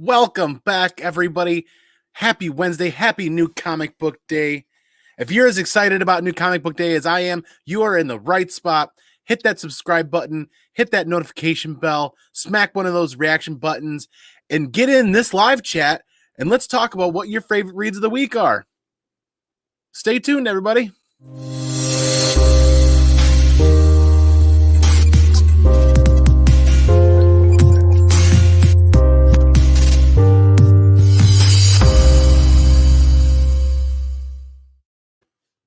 Welcome back, everybody. Happy Wednesday. Happy New Comic Book Day. If you're as excited about New Comic Book Day as I am, you are in the right spot. Hit that subscribe button, hit that notification bell, smack one of those reaction buttons, and get in this live chat, and let's talk about what your favorite reads of the week are. Stay tuned, everybody.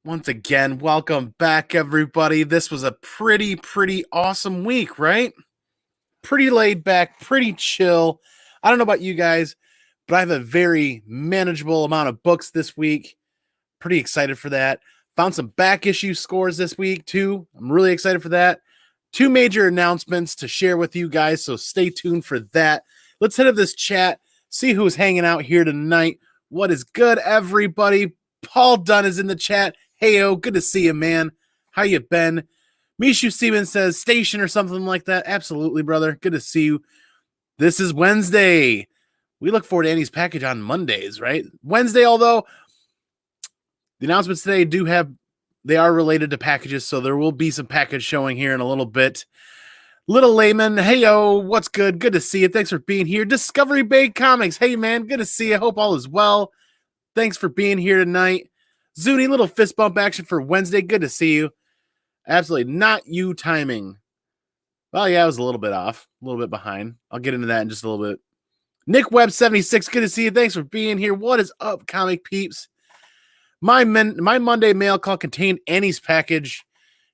Once again, welcome back, everybody. This was a pretty awesome week, right? Pretty laid back, pretty chill. I don't know about you guys, but I have a very manageable amount of books this week. Pretty excited for that. Found some back issue scores this week, too. I'm really excited for that. Two major announcements to share with you guys, so stay tuned for that. Let's hit up this chat, see who's hanging out here tonight. What is good, everybody? Paul Dunn is in the chat. Heyo, good to see you, man. How you been? Mishu Seaman says station or something like that. Absolutely, brother. Good to see you. This is Wednesday. We look forward to Andy's package on Mondays, right? Wednesday, although the announcements today they are related to packages, so there will be some package showing here in a little bit. Little Layman, heyo, what's good? Good to see you. Thanks for being here. Discovery Bay Comics, hey, man, good to see you. Hope all is well. Thanks for being here tonight. Zuni, little fist bump action for Wednesday. Good to see you. Absolutely not you timing. Well, yeah, I was a little bit off, a little bit behind. I'll get into that in just a little bit. Nick Webb 76, good to see you. Thanks for being here. What is up, comic peeps? My Monday mail call contained Annie's package.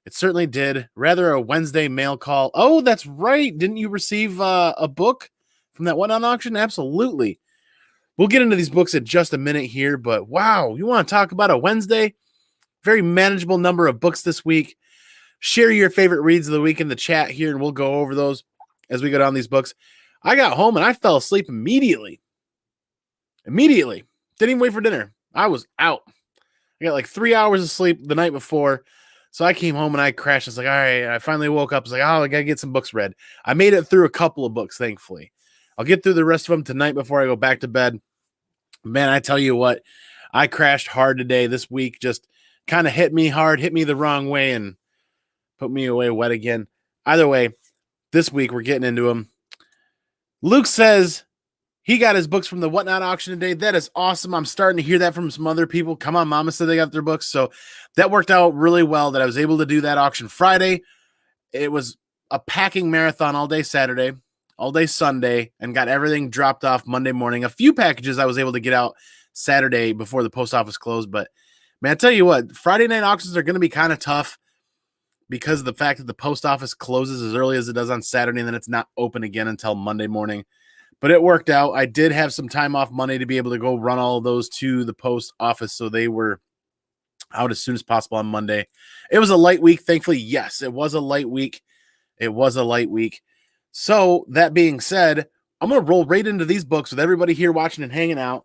It certainly did. Rather a Wednesday mail call. Oh, that's right. Didn't you receive a book from that one on auction? Absolutely. We'll get into these books in just a minute here, but wow, you want to talk about a Wednesday? Very manageable number of books this week. Share your favorite reads of the week in the chat here, and we'll go over those as we go down these books. I got home and I fell asleep immediately. Didn't even wait for dinner. I was out. I got like 3 hours of sleep the night before, so I came home and I crashed. I was like, all right, I finally woke up. I was like, oh, I got to get some books read. I made it through a couple of books, thankfully. I'll get through the rest of them tonight before I go back to bed. Man, I tell you what, I crashed hard today. This week just kind of hit me hard, hit me the wrong way, and put me away wet again. Either way, this week we're getting into them. Luke says he got his books from the Whatnot auction today. That is awesome. I'm starting to hear that from some other people. Come on, Mama said they got their books. So that worked out really well that I was able to do that auction Friday. It was a packing marathon all day Saturday, all day Sunday, and got everything dropped off Monday morning. A few packages I was able to get out Saturday before the post office closed. But, man, I tell you what, Friday night auctions are going to be kind of tough because of the fact that the post office closes as early as it does on Saturday, and then it's not open again until Monday morning. But it worked out. I did have some time off Monday to be able to go run all of those to the post office, so they were out as soon as possible on Monday. It was a light week, thankfully. Yes, it was a light week. So, that being said, I'm going to roll right into these books with everybody here watching and hanging out.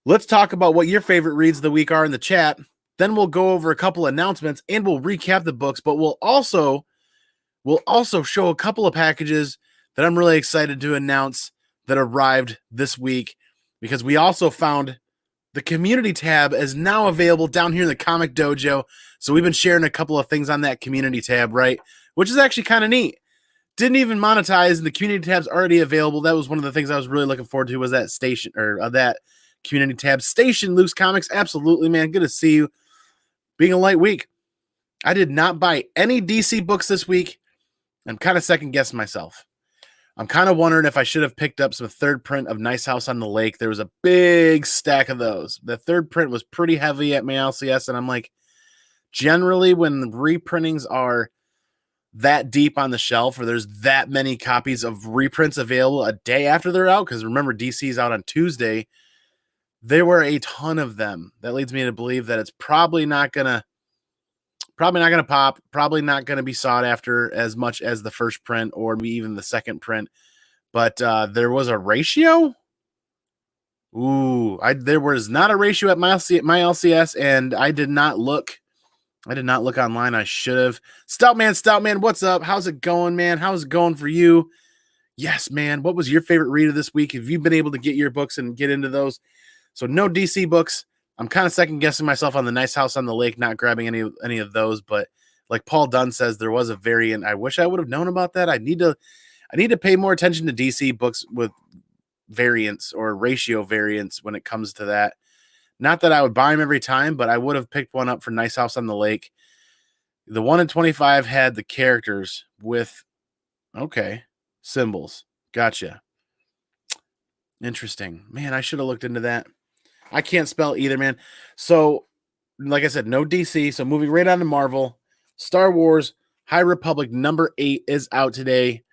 Let's talk about what your favorite reads of the week are in the chat. Then we'll go over a couple announcements and we'll recap the books, but we'll also show a couple of packages that I'm really excited to announce that arrived this week, because we also found the community tab is now available down here in the Comic Dojo. So we've been sharing a couple of things on that community tab, right? Which is actually kind of neat. Didn't even monetize, and the community tab's already available. That was one of the things I was really looking forward to, was that station, or that community tab. Station, Luke's Comics, absolutely, man. Good to see you. Being a light week. I did not buy any DC books this week. I'm kind of second-guessing myself. I'm kind of wondering if I should have picked up some third print of Nice House on the Lake. There was a big stack of those. The third print was pretty heavy at my LCS, and I'm like, generally when reprintings are that deep on the shelf, or there's that many copies of reprints available a day after they're out, because remember, DC's out on Tuesday, there were a ton of them. That leads me to believe that it's probably not gonna pop, probably not gonna be sought after as much as the first print or maybe even the second print. But there was a ratio. There was not a ratio at my LCS, and I did not look online. I should have. Stoutman, what's up? How's it going, man? How's it going for you? Yes, man. What was your favorite read of this week? Have you been able to get your books and get into those? So no DC books. I'm kind of second guessing myself on the Nice House on the Lake, not grabbing any of those. But like Paul Dunn says, there was a variant. I wish I would have known about that. I need to pay more attention to DC books with variants or ratio variants when it comes to that. Not that I would buy them every time, but I would have picked one up for Nice House on the Lake. The 1 in 25 had the characters with symbols. Gotcha. Interesting. Man, I should have looked into that. I can't spell either, man. So, like I said, no DC. So moving right on to Marvel. Star Wars High Republic number 8 is out today.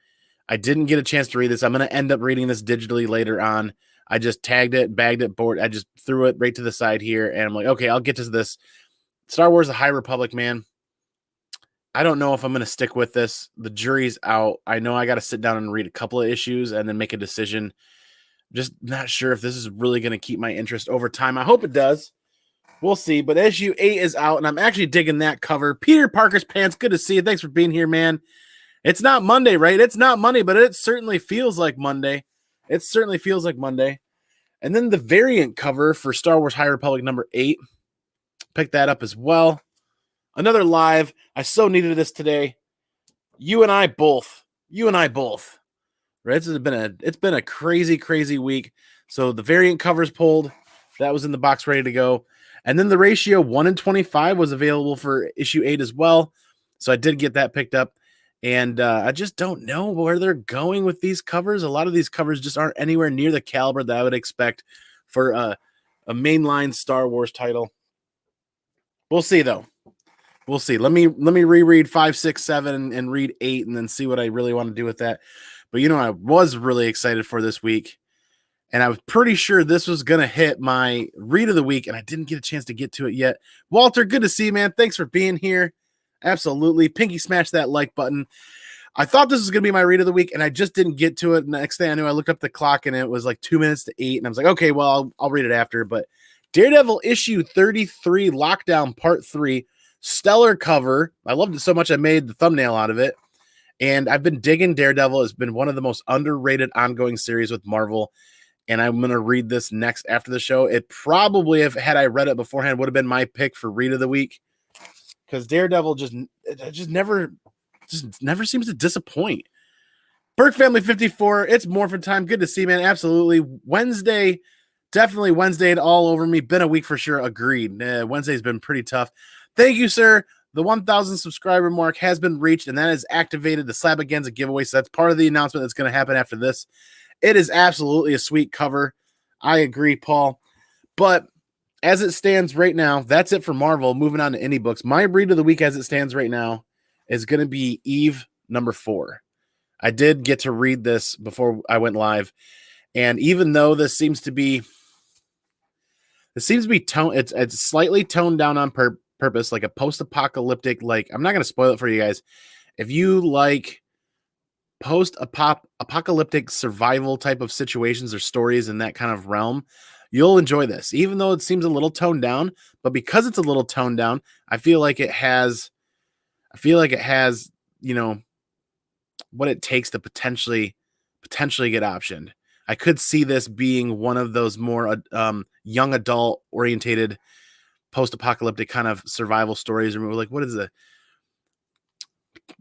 I didn't get a chance to read this. I'm going to end up reading this digitally later on. I just tagged it, bagged it, I just threw it right to the side here. And I'm like, okay, I'll get to this. Star Wars The High Republic, man. I don't know if I'm going to stick with this. The jury's out. I know I got to sit down and read a couple of issues and then make a decision. Just not sure if this is really going to keep my interest over time. I hope it does. We'll see. But issue 8 is out, and I'm actually digging that cover. Peter Parker's Pants, good to see you. Thanks for being here, man. It's not Monday, right? It's not Monday, but it certainly feels like Monday. It certainly feels like Monday. And then the variant cover for Star Wars High Republic number 8. Pick that up as well. Another live. I so needed this today. You and I both. Right? It's been a crazy, crazy week. So the variant covers pulled. That was in the box ready to go. And then the ratio 1 in 25 was available for issue 8 as well. So I did get that picked up. And I just don't know where they're going with these covers. A lot of these covers just aren't anywhere near the caliber that I would expect for a mainline Star Wars title. We'll see, though. We'll see. Let me reread 5, 6, 7 and read 8 and then see what I really want to do with that. But I was really excited for this week. And I was pretty sure this was going to hit my read of the week, and I didn't get a chance to get to it yet. Walter, good to see you, man. Thanks for being here. Absolutely. Pinky smash that like button. I thought this was going to be my read of the week, and I just didn't get to it. Next thing I knew, I looked up the clock, and it was like 2 minutes to 8, and I was like, okay, well, I'll read it after. But Daredevil issue 33, Lockdown Part 3, stellar cover. I loved it so much I made the thumbnail out of it. And I've been digging Daredevil. It's been one of the most underrated ongoing series with Marvel. And I'm going to read this next after the show. It probably, had I read it beforehand, would have been my pick for read of the week. Because Daredevil just never seems to disappoint. Burke Family 54, it's Morphin time. Good to see, man. Absolutely. Wednesday, definitely Wednesday all over me. Been a week for sure. Agreed. Wednesday's been pretty tough. Thank you, sir. The 1,000 subscriber mark has been reached, and that has activated the Slab Against giveaway. So that's part of the announcement that's going to happen after this. It is absolutely a sweet cover. I agree, Paul. But as it stands right now, that's it for Marvel. Moving on to indie books. My read of the week as it stands right now is going to be Eve number 4. I did get to read this before I went live. And even though this seems to be toned, it's slightly toned down on purpose, like a post-apocalyptic, I'm not going to spoil it for you guys. If you like post-apocalyptic survival type of situations or stories in that kind of realm, you'll enjoy this, even though it seems a little toned down. But because it's a little toned down, I feel like it has, what it takes to potentially get optioned. I could see this being one of those more young adult orientated post-apocalyptic kind of survival stories. Or like, what is it?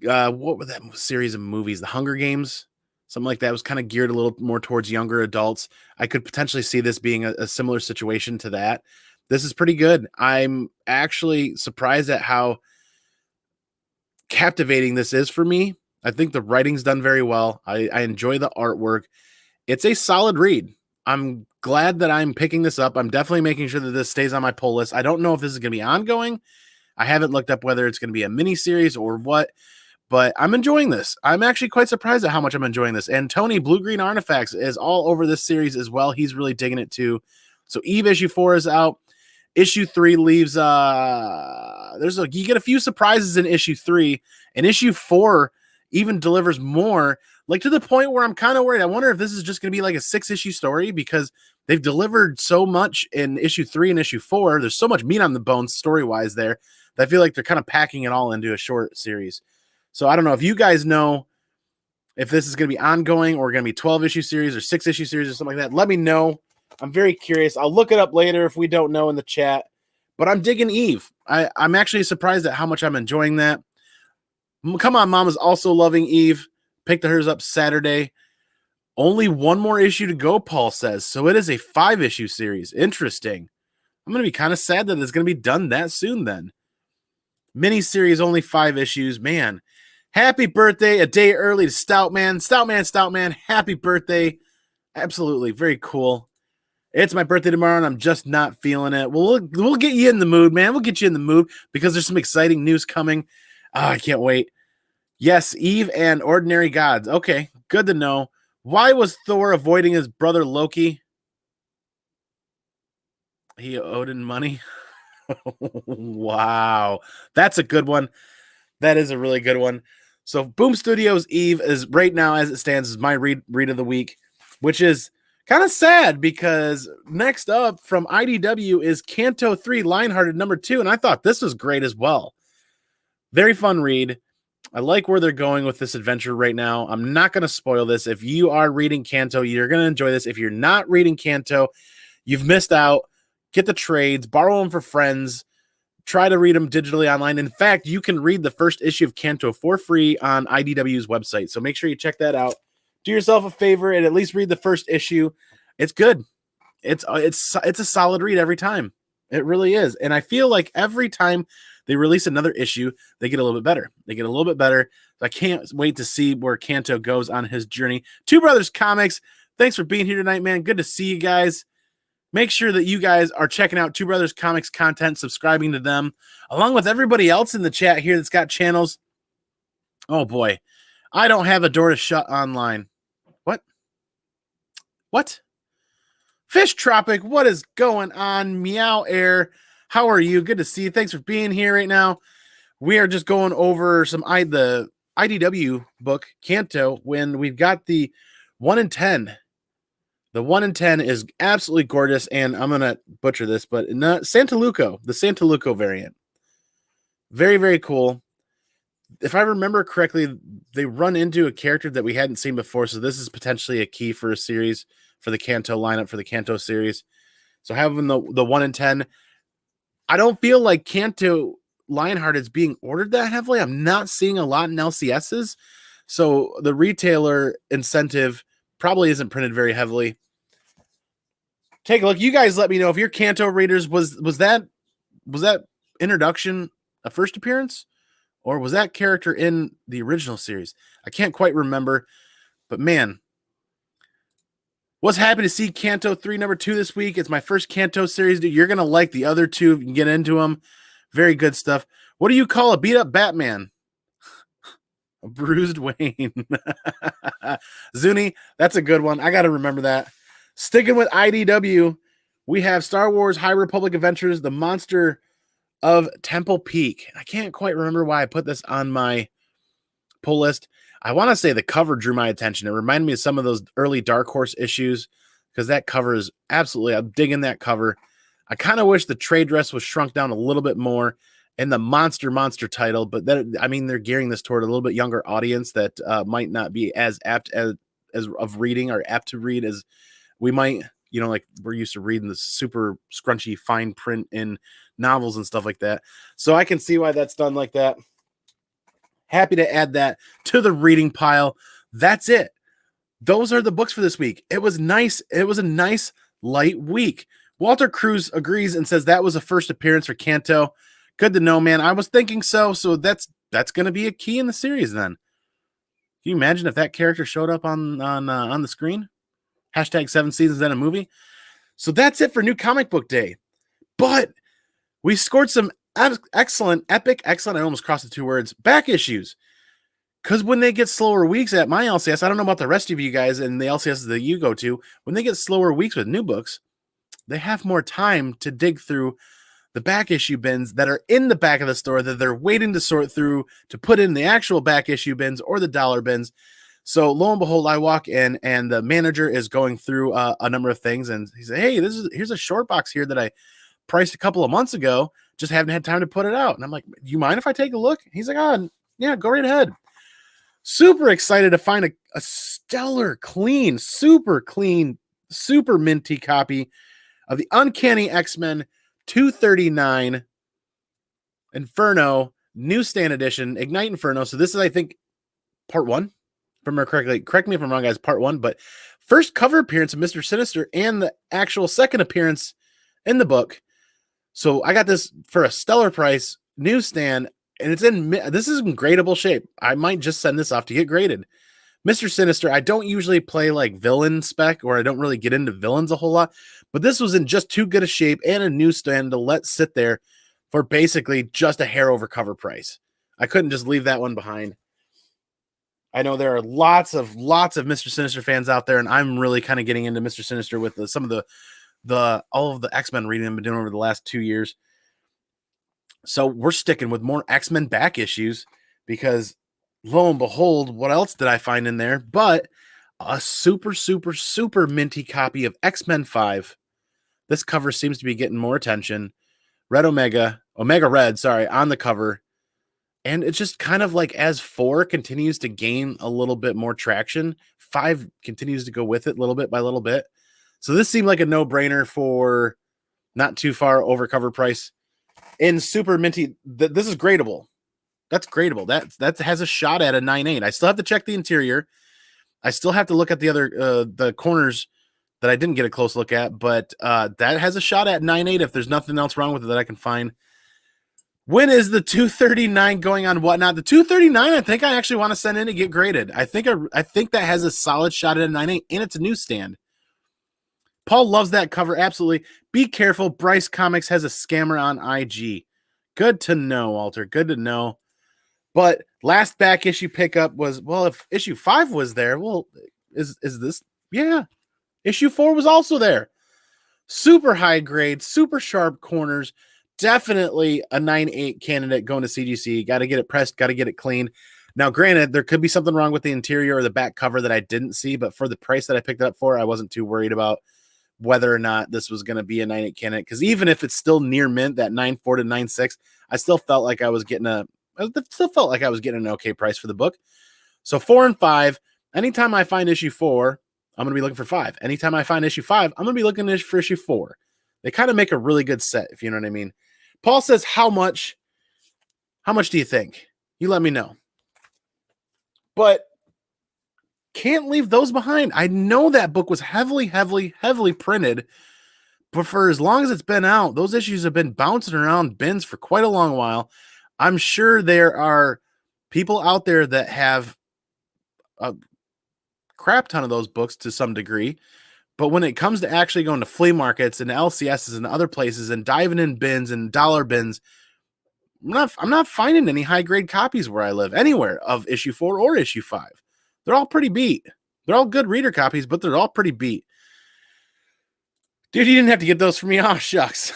What were that series of movies? The Hunger Games, something like that. It was kind of geared a little more towards younger adults. I could potentially see this being a similar situation to that. This is pretty good. I'm actually surprised at how captivating this is for me. I think the writing's done very well. I enjoy the artwork. It's a solid read. I'm glad that I'm picking this up. I'm definitely making sure that this stays on my pull list. I don't know if this is going to be ongoing. I haven't looked up whether it's going to be a mini series or what, but I'm enjoying this. I'm actually quite surprised at how much I'm enjoying this. And Tony, Blue Green Artifacts, is all over this series as well. He's really digging it too. So Eve issue 4 is out. Issue 3 leaves, you get a few surprises in issue 3, and issue 4 even delivers more, like to the point where I'm kind of worried. I wonder if this is just going to be like a 6-issue story, because they've delivered so much in issue 3 and issue 4. There's so much meat on the bones story-wise there that I feel like they're kind of packing it all into a short series. So I don't know if you guys know if this is going to be ongoing or going to be 12-issue series or 6-issue series or something like that. Let me know. I'm very curious. I'll look it up later if we don't know in the chat. But I'm digging Eve. I'm actually surprised at how much I'm enjoying that. Come On Mom is also loving Eve. Picked hers up Saturday. Only one more issue to go, Paul says. So it is a 5-issue series. Interesting. I'm going to be kind of sad that it's going to be done that soon then. Miniseries, only 5 issues. Man, happy birthday a day early to Stoutman. Stoutman, happy birthday. Absolutely, very cool. It's my birthday tomorrow, and I'm just not feeling it. We'll get you in the mood, man. We'll get you in the mood because there's some exciting news coming. Oh, I can't wait. Yes, Eve and Ordinary Gods. Okay, good to know. Why was Thor avoiding his brother Loki? He owed him money. Wow, that's a good one. That is a really good one. So Boom Studios Eve is right now, as it stands, is my read of the week, which is kind of sad because next up from IDW is Canto 3 Lionhearted #2, and I thought this was great as well. Very fun read. I like where they're going with this adventure right now. I'm not going to spoil this. If you are reading Canto, you're going to enjoy this. If you're not reading Canto, you've missed out. Get the trades, borrow them for friends, try to read them digitally online. In fact, you can read the first issue of Canto for free on IDW's website. So make sure you check that out. Do yourself a favor and at least read the first issue. It's good. It's a solid read every time. It really is. And I feel like every time they release another issue, they get a little bit better. They get a little bit better. I can't wait to see where Canto goes on his journey. Two Brothers Comics, thanks for being here tonight, man. Good to see you guys. Make sure that you guys are checking out Two Brothers Comics content, subscribing to them, along with everybody else in the chat here that's got channels. Oh, boy. I don't have a door to shut online. What? Fish Tropic, what is going on? Meow Air, how are you? Good to see you. Thanks for being here right now. We are just going over the IDW book, Canto, when we've got the 1 in 10. The 1 in 10 is absolutely gorgeous, and I'm going to butcher this, but Santaluco, the Santaluco variant. Very, very cool. If I remember correctly, they run into a character that we hadn't seen before, so this is potentially a key for a series for the Canto lineup, for the Canto series. So having the 1 in 10, I don't feel like Canto Lionheart is being ordered that heavily. I'm not seeing a lot in LCSs, so the retailer incentive probably isn't printed very heavily. Take a look. You guys let me know if you're Canto readers. Was that introduction a first appearance, or was that character in the original series? I can't quite remember, but man, was happy to see Canto 3 #2 this week. It's my first Canto series. Dude, you're gonna like the other two if you can get into them. Very good stuff. What do you call a beat up Batman? A bruised Wayne. Zuni, that's a good one. I got to remember that. Sticking with IDW, we have Star Wars High Republic Adventures, The Monster of Temple Peak. I can't quite remember why I put this on my pull list. I want to say the cover drew my attention. It reminded me of some of those early Dark Horse issues because that cover is absolutely, I'm digging that cover. I kind of wish the trade dress was shrunk down a little bit more in the monster title, but that, I mean, they're gearing this toward a little bit younger audience that might not be as apt as of reading or apt to read as we might, you know, like we're used to reading the super scrunchy fine print in novels and stuff like that. So I can see why that's done like that. Happy to add that to the reading pile. That's it. Those are the books for this week. It was nice. It was a nice light week. Walter Cruz agrees and says that was a first appearance for Canto. Good to know, man. I was thinking so. So that's going to be a key in the series then. Can you imagine if that character showed up on the screen? Hashtag 7 seasons and a movie. So that's it for New Comic Book Day. But we scored some excellent, I almost crossed the two words, back issues. Because when they get slower weeks at my LCS, I don't know about the rest of you guys and the LCSs that you go to, when they get slower weeks with new books, they have more time to dig through the back issue bins that are in the back of the store that they're waiting to sort through to put in the actual back issue bins or the dollar bins. So lo and behold, I walk in and the manager is going through a number of things, and he said, "Hey, here's a short box here that I priced a couple of months ago. Just haven't had time to put it out." And I'm like, "Do you mind if I take a look?" He's like, "Oh, yeah, go right ahead." Super excited to find a stellar, clean, super minty copy of the Uncanny X-Men 239 Inferno newsstand edition, Ignite Inferno. So this is, I think, part 1. If I remember correctly. Correct me if I'm wrong, guys. Part 1, but first cover appearance of Mr. Sinister and the actual second appearance in the book. So I got this for a stellar price, newsstand, and this is in gradable shape. I might just send this off to get graded. Mr. Sinister, I don't usually play like villain spec, or I don't really get into villains a whole lot, but this was in just too good a shape and a newsstand to let sit there for basically just a hair over cover price. I couldn't just leave that one behind. I know there are lots of Mr. Sinister fans out there, and I'm really kind of getting into Mr. Sinister with some of all of the X-Men reading I've been doing over the last 2 years. So we're sticking with more X-Men back issues because lo and behold, what else did I find in there but a super minty copy of X-Men 5. This cover seems to be getting more attention. Omega Red, on the cover. And it's just kind of like as 4 continues to gain a little bit more traction, 5 continues to go with it little bit by little bit. So this seemed like a no-brainer for not too far over cover price. In super minty, this is gradable. That's gradable. That has a shot at a 9.8. I still have to check the interior. I still have to look at the other the corners that I didn't get a close look at, but that has a shot at 9.8 if there's nothing else wrong with it that I can find. When is the 239 going on whatnot? The 239, I think I actually want to send in to get graded. I think that has a solid shot at a 9.8, and it's a newsstand. Paul loves that cover, absolutely. Be careful. Bryce Comics has a scammer on IG. Good to know, Walter. Good to know. But last back issue pickup was, well, if issue 5 was there, well, is this? Yeah. Issue 4 was also there. Super high grade, super sharp corners. Definitely a 9.8 candidate going to CGC. Got to get it pressed, got to get it clean. Now, granted, there could be something wrong with the interior or the back cover that I didn't see, but for the price that I picked it up for, I wasn't too worried about whether or not this was going to be a 9.8 candidate. Because even if it's still near mint, that 9.4 to 9.6, I still felt like I was getting an okay price for the book. So 4 and 5. Anytime I find issue 4, I'm going to be looking for 5. Anytime I find issue 5, I'm going to be looking for issue 4. They kind of make a really good set, if you know what I mean. Paul says, how much do you think? You let me know. But can't leave those behind. I know that book was heavily printed, but for as long as it's been out, those issues have been bouncing around bins for quite a long while. I'm sure there are people out there that have a crap ton of those books to some degree. But when it comes to actually going to flea markets and LCSs and other places and diving in bins and dollar bins, I'm not finding any high grade copies where I live anywhere of issue 4 or issue 5. They're all pretty beat. They're all good reader copies, but they're all pretty beat. Dude, you didn't have to get those for me. Oh, shucks.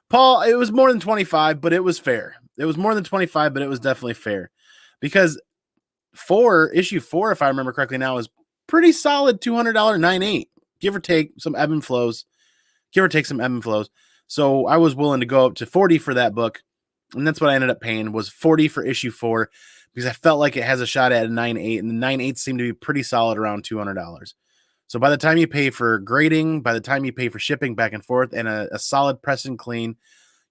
Paul, it was more than 25, but it was fair. It was more than 25, but it was definitely fair. Because issue 4, if I remember correctly now, is pretty solid $200 9.8. Give or take some ebb and flows. So I was willing to go up to 40 for that book. And that's what I ended up paying, was 40 for issue 4, because I felt like it has a shot at a 9.8, and the 9.8 seemed to be pretty solid around $200. So by the time you pay for grading, by the time you pay for shipping back and forth, and a solid press and clean,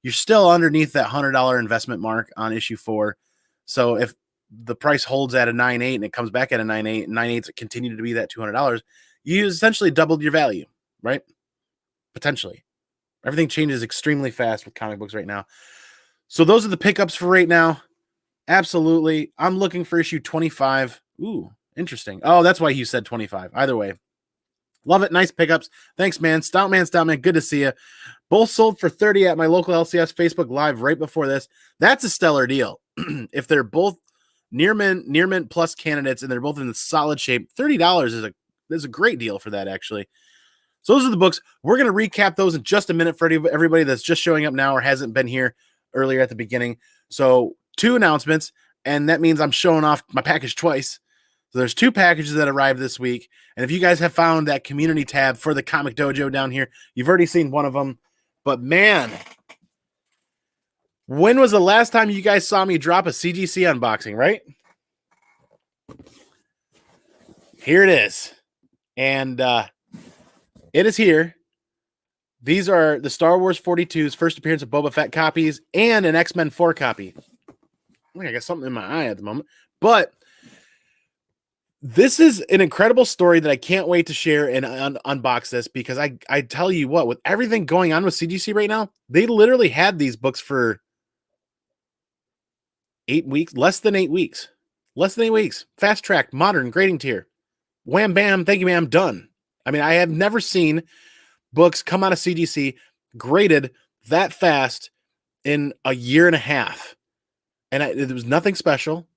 you're still underneath that $100 investment mark on issue 4. So if the price holds at a 9.8 and it comes back at a 9.8, and 9.8s continue to be that $200, you essentially doubled your value, right? Potentially. Everything changes extremely fast with comic books right now. So those are the pickups for right now. Absolutely. I'm looking for issue 25. Ooh, interesting. Oh, that's why you said 25. Either way. Love it. Nice pickups. Thanks, man. Stoutman. Good to see you. Both sold for 30 at my local LCS Facebook Live right before this. That's a stellar deal. If they're both near mint plus candidates and they're both in the solid shape, $30 is a great deal for that, actually. So those are the books. We're going to recap those in just a minute for everybody that's just showing up now or hasn't been here earlier at the beginning. So 2 announcements, and that means I'm showing off my package twice. So there's 2 packages that arrived this week. And if you guys have found that community tab for the Comic Dojo down here, you've already seen one of them. But man, when was the last time you guys saw me drop a CGC unboxing, right? Here it is. And it is here. These are the Star Wars 42's first appearance of Boba Fett copies and an X-Men 4 copy. I got something in my eye at the moment. But this is an incredible story that I can't wait to share and unbox this, because I tell you what, with everything going on with CGC right now, they literally had these books for 8 weeks, less than 8 weeks. Less than 8 weeks. Fast track, modern, grading tier. Wham, bam, thank you, ma'am, done. I mean, I have never seen books come out of CGC graded that fast in a year and a half. And it was nothing special.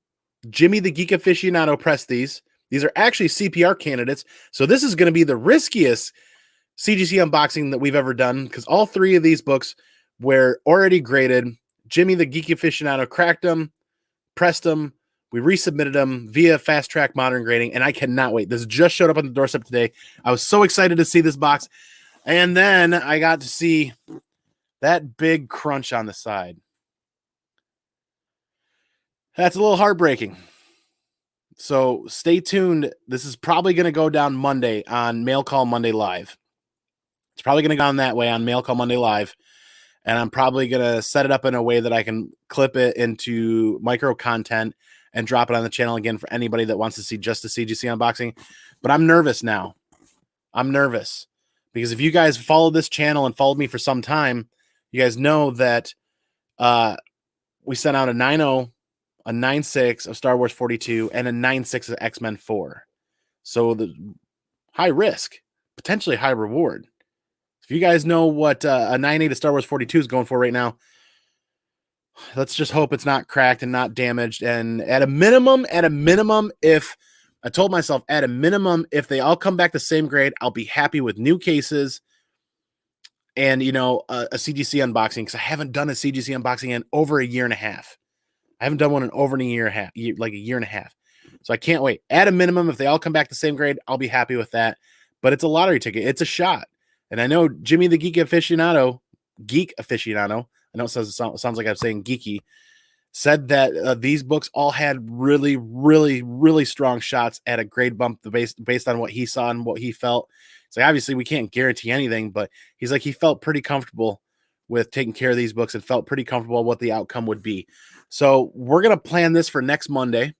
Jimmy the Geek Aficionado pressed these. These are actually CPR candidates. So this is going to be the riskiest CGC unboxing that we've ever done, because all three of these books were already graded. Jimmy the Geek Aficionado cracked them, pressed them. We resubmitted them via fast track modern grading, and I cannot wait. This just showed up on the doorstep today. I was so excited to see this box. And then I got to see that big crunch on the side. That's a little heartbreaking. So stay tuned. This is probably going to go down Monday on Mail Call Monday Live. It's probably going to go on that way on Mail Call Monday Live. And I'm probably going to set it up in a way that I can clip it into micro content and drop it on the channel again for anybody that wants to see just the CGC unboxing. But I'm nervous now. I'm nervous because if you guys followed this channel and followed me for some time, you guys know that we sent out a 9.0, a 9.6 of Star Wars 42, and a 9.6 of X-Men 4. So the high risk, potentially high reward. If you guys know what a 9.8 of Star Wars 42 is going for right now, let's just hope it's not cracked and not damaged. And at a minimum, if I told myself at a minimum, if they all come back the same grade, I'll be happy with new cases and, you know, a CGC unboxing, because I haven't done a CGC unboxing in over a year and a half. I haven't done one in over a year and a half, like a year and a half. So I can't wait. At a minimum, if they all come back the same grade, I'll be happy with that. But it's a lottery ticket. It's a shot. And I know Jimmy the Geek Aficionado, I know it sounds like I'm saying geeky, said that these books all had really, really, really strong shots at a grade bump based on what he saw and what he felt. It's like, obviously we can't guarantee anything, but he's like, he felt pretty comfortable with taking care of these books and felt pretty comfortable what the outcome would be. So we're going to plan this for next Monday.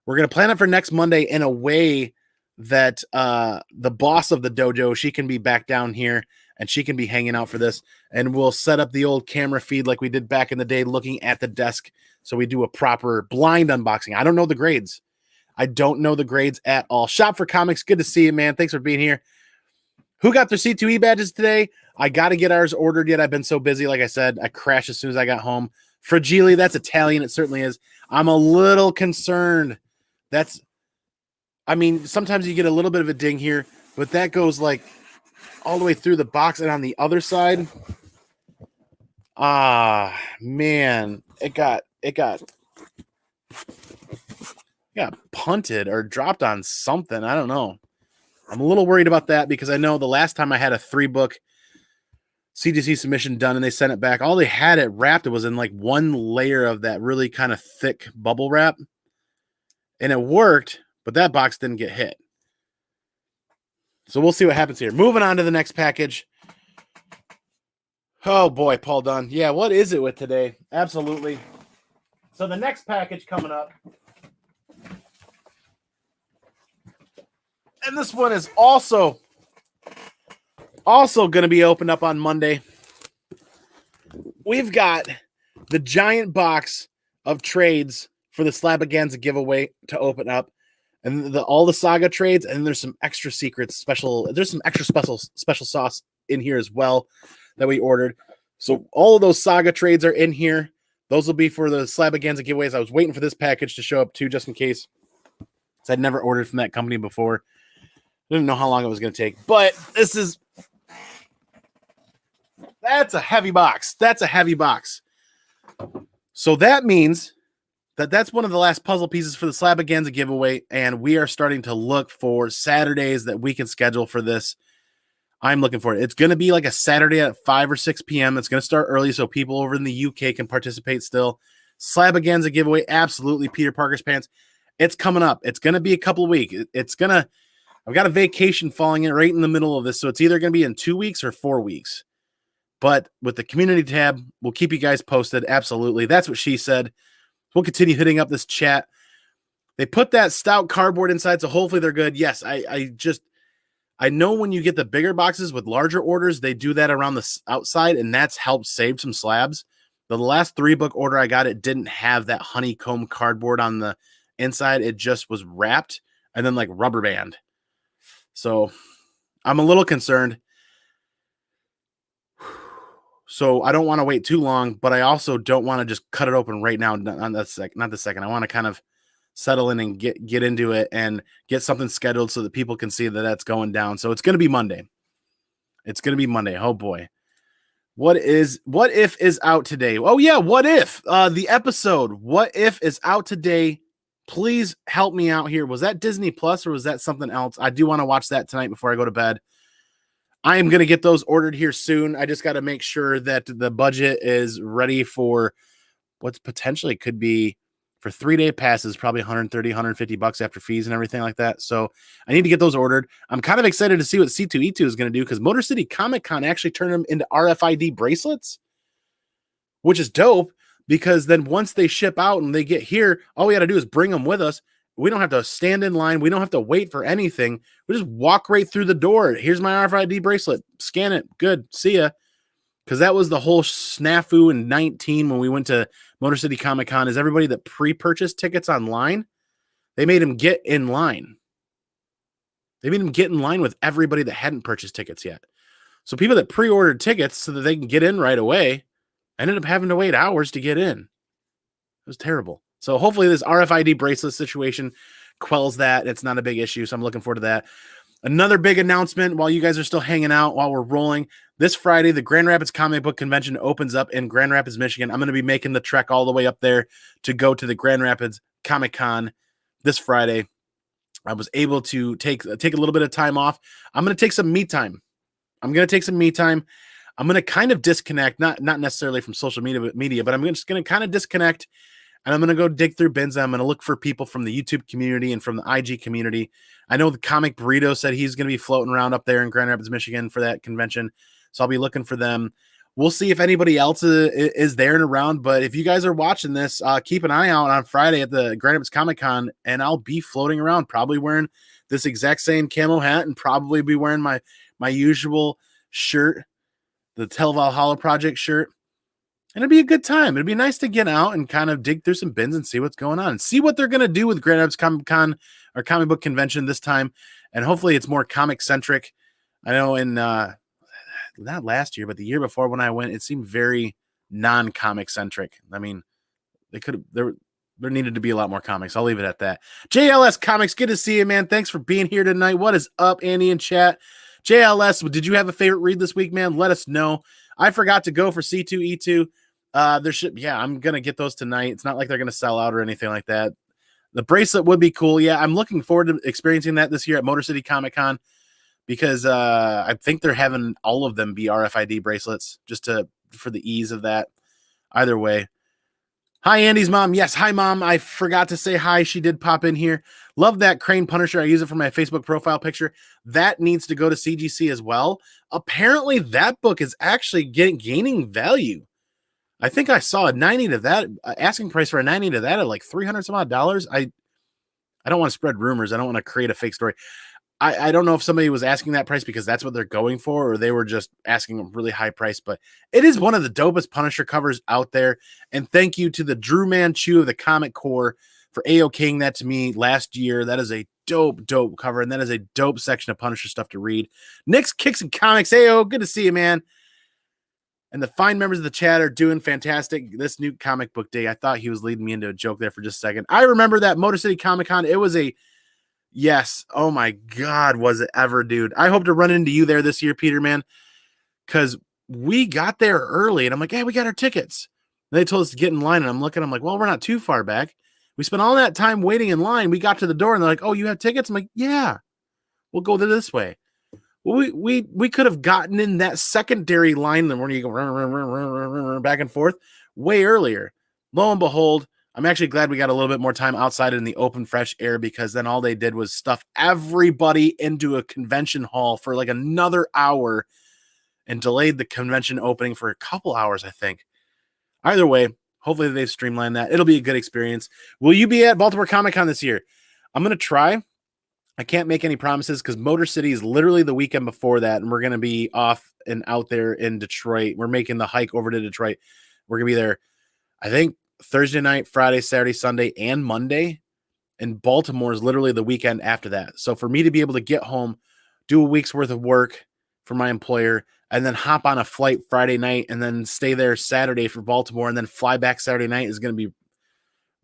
We're going to plan it for next Monday in a way that the boss of the dojo, she can be back down here and she can be hanging out for this. And we'll set up the old camera feed like we did back in the day, looking at the desk. So we do a proper blind unboxing. I don't know the grades. I don't know the grades at all. Shop for Comics. Good to see you, man. Thanks for being here. Who got their C2E badges today? I got to get ours ordered yet. I've been so busy. Like I said, I crashed as soon as I got home. Fragile, that's Italian. It certainly is. I'm a little concerned. I mean, sometimes you get a little bit of a ding here, but that goes like all the way through the box and on the other side. Man, it got punted or dropped on something. I don't know. I'm a little worried about that because I know the last time I had a 3-book CGC submission done and they sent it back, all they had it wrapped, it was in like one layer of that really kind of thick bubble wrap. And it worked, but that box didn't get hit. So we'll see what happens here. Moving on to the next package. Oh boy, Paul Dunn. Yeah, what is it with today? Absolutely. So the next package coming up. And this one is also going to be opened up on Monday. We've got the giant box of trades for the Slavaganza giveaway to open up. And all the saga trades, and there's some extra secrets, there's some extra special sauce in here as well that we ordered. So all of those saga trades are in here. Those will be for the Slavaganza giveaways. I was waiting for this package to show up too, just in case. Because I'd never ordered from that company before. I didn't know how long it was going to take. But that's a heavy box. That's a heavy box. So that means that's one of the last puzzle pieces for the Slavaganza giveaway, and we are starting to look for Saturdays that we can schedule for this. I'm looking for it. It's going to be like a Saturday at 5 or 6 p.m. It's going to start early so people over in the UK can participate still. Slavaganza giveaway, absolutely. Peter Parker's pants. It's coming up. It's going to be a couple of weeks. I've got a vacation falling in right in the middle of this. So it's either going to be in 2 weeks or 4 weeks. But with the community tab, we'll keep you guys posted. Absolutely. That's what she said. We'll continue hitting up this chat. They put that stout cardboard inside, so hopefully they're good. Yes, I know when you get the bigger boxes with larger orders, they do that around the outside, and that's helped save some slabs. The last 3-book order I got, it didn't have that honeycomb cardboard on the inside. It just was wrapped and then like rubber band. So I'm a little concerned. So I don't want to wait too long, but I also don't want to just cut it open right now. Not the second. I want to kind of settle in and get into it and get something scheduled so that people can see that that's going down. So it's going to be Monday. Oh boy. What if is out today? Oh yeah. What if the episode, what if is out today? Please help me out here. Was that Disney Plus or was that something else? I do want to watch that tonight before I go to bed. I am going to get those ordered here soon. I just got to make sure that the budget is ready for what's potentially could be for 3-day passes, probably $130, $150 after fees and everything like that. So I need to get those ordered. I'm kind of excited to see what C2E2 is going to do because Motor City Comic Con actually turned them into RFID bracelets, which is dope because then once they ship out and they get here, all we got to do is bring them with us. We don't have to stand in line. We don't have to wait for anything. We just walk right through the door. Here's my RFID bracelet. Scan it. Good. See ya. Because that was the whole snafu in 19 when we went to Motor City Comic Con is everybody that pre-purchased tickets online, they made them get in line. They made them get in line with everybody that hadn't purchased tickets yet. So people that pre-ordered tickets so that they can get in right away ended up having to wait hours to get in. It was terrible. So hopefully this RFID bracelet situation quells that. It's not a big issue. So I'm looking forward to that. Another big announcement while you guys are still hanging out, while we're rolling. This Friday, the Grand Rapids Comic Book Convention opens up in Grand Rapids, Michigan. I'm going to be making the trek all the way up there to go to the Grand Rapids Comic Con this Friday. I was able to take a little bit of time off. I'm going to take some me time. I'm going to kind of disconnect, not necessarily from social media, but I'm just going to kind of disconnect. And I'm going to go dig through bins. I'm going to look for people from the YouTube community and from the IG community. I know the Comic Burrito said he's going to be floating around up there in Grand Rapids, Michigan for that convention. So I'll be looking for them. We'll see if anybody else is there and around. But if you guys are watching this, keep an eye out on Friday at the Grand Rapids Comic Con. And I'll be floating around, probably wearing this exact same camo hat and probably be wearing my usual shirt, the Tell Valhalla Project shirt. And it'd be a good time. It'd be nice to get out and kind of dig through some bins and see what's going on and see what they're going to do with Grand Rapids Comic Con or comic book convention this time. And hopefully it's more comic centric. I know in not last year, but the year before when I went, it seemed very non-comic centric. I mean, there needed to be a lot more comics. I'll leave it at that. JLS Comics, good to see you, man. Thanks for being here tonight. What is up, Andy in chat? JLS, did you have a favorite read this week, man? Let us know. I forgot to go for C2E2. I'm going to get those tonight. It's not like they're going to sell out or anything like that. The bracelet would be cool. Yeah, I'm looking forward to experiencing that this year at Motor City Comic Con because I think they're having all of them be RFID bracelets just for the ease of that. Either way. Hi, Andy's mom. Yes, hi, Mom. I forgot to say hi. She did pop in here. Love that Crane Punisher. I use it for my Facebook profile picture. That needs to go to CGC as well. Apparently, that book is actually gaining value. I think I saw a 90 to that, asking price for a 90 to that at like $300 some odd dollars. I don't want to spread rumors. I don't want to create a fake story. I don't know if somebody was asking that price because that's what they're going for, or they were just asking a really high price, but it is one of the dopest Punisher covers out there. And thank you to the Drew Manchu of the Comic Core for AOKing that to me last year. That is a dope cover, and that is a dope section of Punisher stuff to read. Nick's Kicks and Comics. Ayo, good to see you, man. And the fine members of the chat are doing fantastic. This new comic book day, I thought he was leading me into a joke there for just a second. I remember that Motor City Comic Con. It was yes. Oh my God, was it ever, dude? I hope to run into you there this year, Peter, man, because we got there early, and I'm like, hey, we got our tickets. And they told us to get in line, and I'm like, well, we're not too far back. We spent all that time waiting in line. We got to the door, and they're like, oh, you have tickets? I'm like, yeah, we'll go this way. Well, we could have gotten in that secondary line, then where you go back and forth way earlier. Lo and behold, I'm actually glad we got a little bit more time outside in the open, fresh air, because then all they did was stuff everybody into a convention hall for like another hour and delayed the convention opening for a couple hours, I think. Either way, hopefully they've streamlined that. It'll be a good experience. Will you be at Baltimore Comic Con this year? I'm going to try. I can't make any promises because Motor City is literally the weekend before that, and we're going to be off and out there in Detroit. We're making the hike over to Detroit. We're going to be there, I think, Thursday night, Friday, Saturday, Sunday, and Monday. And Baltimore is literally the weekend after that. So for me to be able to get home, do a week's worth of work for my employer, and then hop on a flight Friday night and then stay there Saturday for Baltimore and then fly back Saturday night is going to be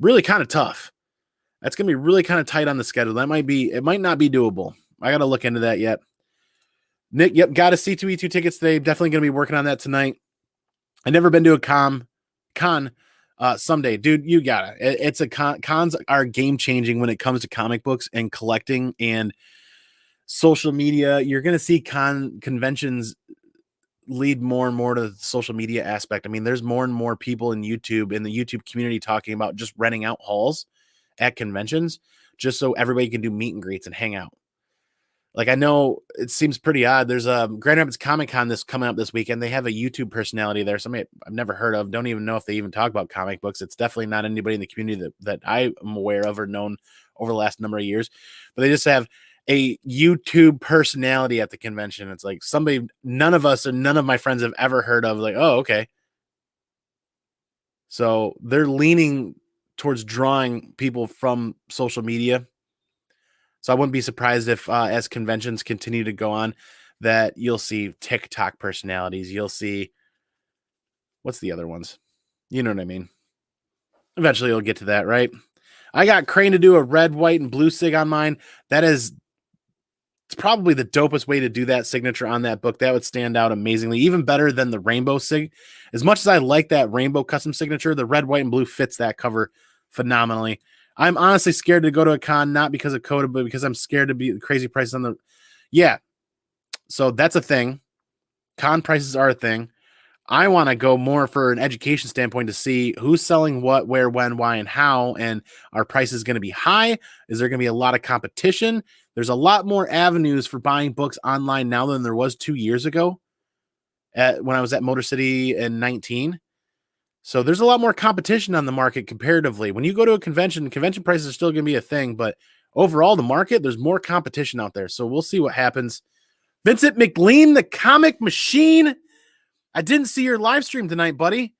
really kind of tough. That's going to be really kind of tight on the schedule. It might not be doable. I got to look into that yet. Nick, yep, got a C2E2 tickets today. Definitely going to be working on that tonight. I've never been to a con someday. Dude, you got it. It's a cons are game-changing when it comes to comic books and collecting and social media. You're going to see conventions lead more and more to the social media aspect. I mean, there's more and more people in the YouTube community talking about just renting out halls at conventions just so everybody can do meet and greets and hang out. Like, I know it seems pretty odd. There's a Grand Rapids Comic Con this coming up this weekend. They have a YouTube personality there, somebody I've never heard of. Don't even know if they even talk about comic books. It's definitely not anybody in the community that I am aware of or known over the last number of years. But they just have a YouTube personality at the convention. It's like somebody none of my friends have ever heard of. Like, oh, okay. So they're leaning towards drawing people from social media. So I wouldn't be surprised if as conventions continue to go on that you'll see TikTok personalities. You'll see, what's the other ones? You know what I mean? Eventually you'll get to that, right? I got Crane to do a red, white, and blue sig on mine. It's probably the dopest way to do that signature on that book. That would stand out amazingly, even better than the rainbow sig. As much as I like that rainbow custom signature, the red, white, and blue fits that cover phenomenally. I'm honestly scared to go to a con, not because of Coda, but because I'm scared to be crazy prices on the. Yeah. So that's a thing. Con prices are a thing. I want to go more for an education standpoint to see who's selling what, where, when, why, and how. And are prices going to be high? Is there going to be a lot of competition? There's a lot more avenues for buying books online now than there was 2 years ago when I was at Motor City in 19. So there's a lot more competition on the market comparatively. When you go to a convention prices are still going to be a thing, but overall the market, there's more competition out there. So we'll see what happens. Vincent McLean, the comic machine. I didn't see your live stream tonight, buddy.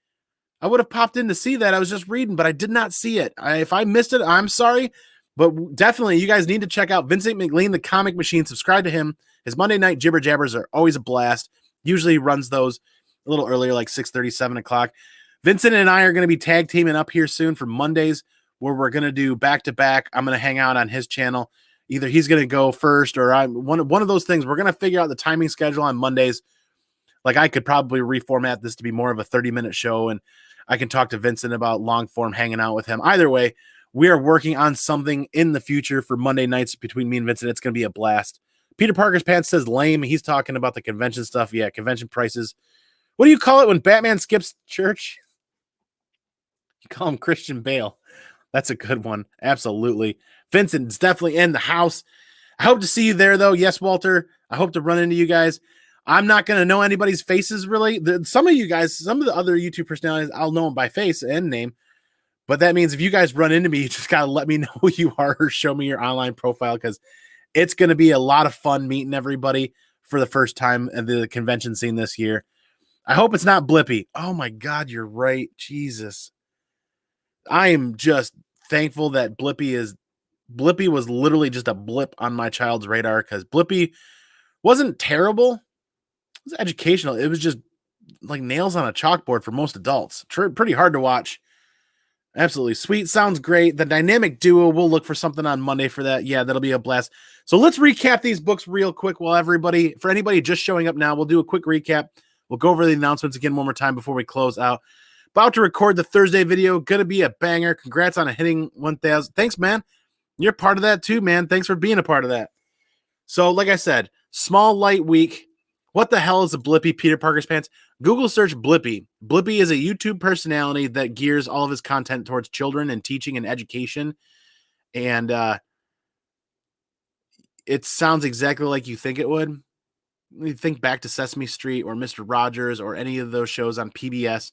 I would have popped in to see that. I was just reading, but I did not see it. If I missed it, I'm sorry. But definitely, you guys need to check out Vincent McLean, the comic machine. Subscribe to him. His Monday night jibber jabbers are always a blast. Usually runs those a little earlier, like 6:30, 7 o'clock. Vincent and I are going to be tag teaming up here soon for Mondays, where we're going to do back-to-back. I'm going to hang out on his channel. Either he's going to go first or I'm one of those things. We're going to figure out the timing schedule on Mondays. Like, I could probably reformat this to be more of a 30-minute show, and I can talk to Vincent about long form, hanging out with him. Either way, we are working on something in the future for Monday nights between me and Vincent. It's going to be a blast. Peter Parker's Pants says lame. He's talking about the convention stuff. Yeah, convention prices. What do you call it when Batman skips church? You call him Christian Bale. That's a good one. Absolutely. Vincent's definitely in the house. I hope to see you there, though. Yes, Walter. I hope to run into you guys. I'm not going to know anybody's faces, really. Some of you guys, some of the other YouTube personalities, I'll know them by face and name. But that means if you guys run into me, you just got to let me know who you are or show me your online profile, because it's going to be a lot of fun meeting everybody for the first time at the convention scene this year. I hope it's not Blippy. Oh, my God, you're right. Jesus. I am just thankful that Blippy was literally just a blip on my child's radar, because Blippy wasn't terrible. It was educational. It was just like nails on a chalkboard for most adults. Pretty hard to watch. Absolutely sweet. Sounds great. The dynamic duo, we'll look for something on Monday for that. Yeah, that'll be a blast. So let's recap these books real quick for anybody just showing up now, we'll do a quick recap. We'll go over the announcements again one more time before we close out. About to record the Thursday video. Going to be a banger. Congrats on hitting 1,000. Thanks, man. You're part of that too, man. Thanks for being a part of that. So, like I said, small, light week. What the hell is a Blippy Peter Parker's Pants? Google search Blippi. Blippi is a YouTube personality that gears all of his content towards children and teaching and education. And it sounds exactly like you think it would. You think back to Sesame Street or Mr. Rogers or any of those shows on PBS.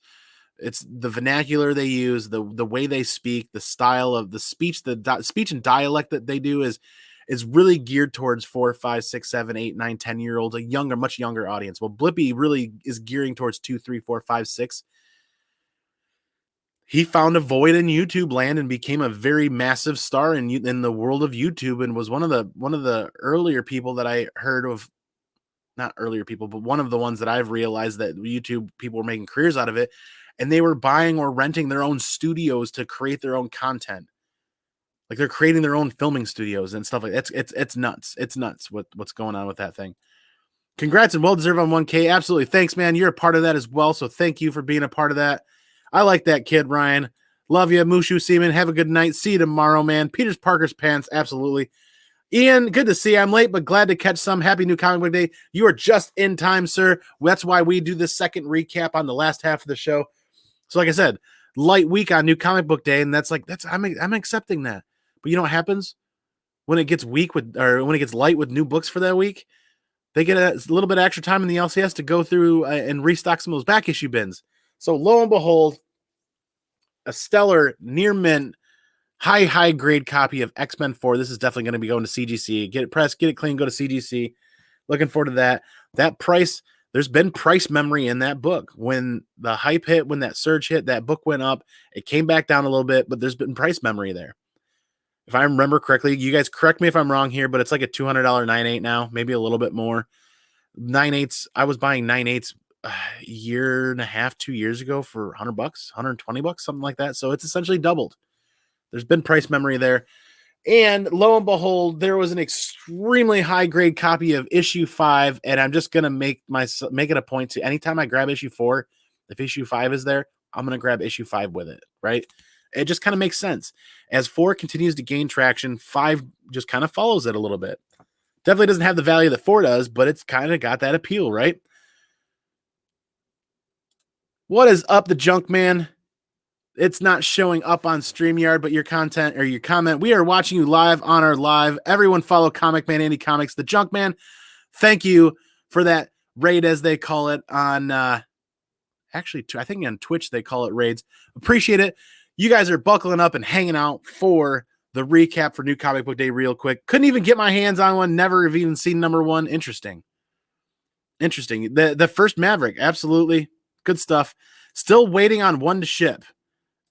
It's the vernacular they use, the way they speak, the style of the speech, speech and dialect that they do is really geared towards 4, 5, 6, 7, 8, 9, 10-year-olds, a younger, much younger audience. Well, Blippi really is gearing towards 2, 3, 4, 5, 6. He found a void in YouTube land and became a very massive star in the world of YouTube, and was one of the earlier people that I heard of. Not earlier people, but one of the ones that I've realized that YouTube people were making careers out of it, and they were buying or renting their own studios to create their own content. Like they're creating their own filming studios and stuff like that. It's nuts. It's nuts what's going on with that thing. Congrats and well deserved on 1K. Absolutely. Thanks, man. You're a part of that as well. So thank you for being a part of that. I like that kid, Ryan. Love you, Mushu Seaman. Have a good night. See you tomorrow, man. Peter's Parker's Pants. Absolutely. Ian, good to see you. I'm late, but glad to catch some. Happy New Comic Book Day. You are just in time, sir. That's why we do this second recap on the last half of the show. So like I said, light week on New Comic Book Day, and I'm accepting that. But you know what happens when it gets when it gets light with new books for that week? They get a little bit of extra time in the LCS to go through and restock some of those back issue bins. So lo and behold, a stellar near mint high grade copy of X-Men 4. This is definitely going to be going to CGC. Get it pressed, get it clean, go to CGC. Looking forward to that. That price, there's been price memory in that book. When the hype hit, when that surge hit, that book went up. It came back down a little bit, but there's been price memory there. If I remember correctly, you guys correct me if I'm wrong here, but it's like a $200 9.8 now, maybe a little bit more. 9.8s, I was buying 9.8s a year and a half, 2 years ago for $100, $120, something like that. So it's essentially doubled. There's been price memory there. And lo and behold, there was an extremely high grade copy of issue 5. And I'm just going to make it a point to anytime I grab issue 4, if issue 5 is there, I'm going to grab issue 5 with it. Right. It just kind of makes sense. As 4 continues to gain traction, 5 just kind of follows it a little bit. Definitely doesn't have the value that 4 does, but it's kind of got that appeal, right? What is up, the junk man? It's not showing up on StreamYard, but your content or your comment, we are watching you live on our live. Everyone follow ComicManAndy Comics, the junk man. Thank you for that raid, as they call it on, actually, I think on Twitch, they call it raids. Appreciate it. You guys are buckling up and hanging out for the recap for New Comic Book Day real quick. Couldn't even get my hands on one. Never have even seen number 1. Interesting. The first Maverick. Absolutely. Good stuff. Still waiting on 1 to ship.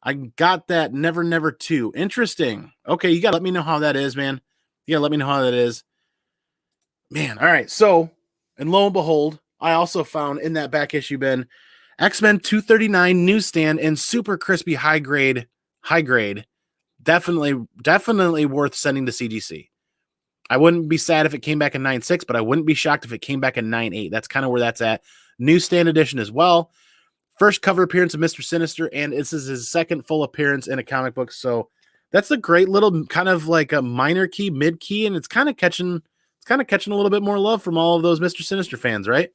I got that Never 2. Interesting. Okay, you got to let me know how that is, man. You got to let me know how that is. Man, all right. So, and lo and behold, I also found in that back issue bin X-Men 239 newsstand and super crispy high grade. Definitely worth sending to CGC. I wouldn't be sad if it came back in 9.6, but I wouldn't be shocked if it came back in 9.8. That's kind of where that's at. Newsstand edition as well. First cover appearance of Mr. Sinister, and this is his second full appearance in a comic book. So that's a great little kind of like a minor key, mid key, and it's kind of catching a little bit more love from all of those Mr. Sinister fans, right?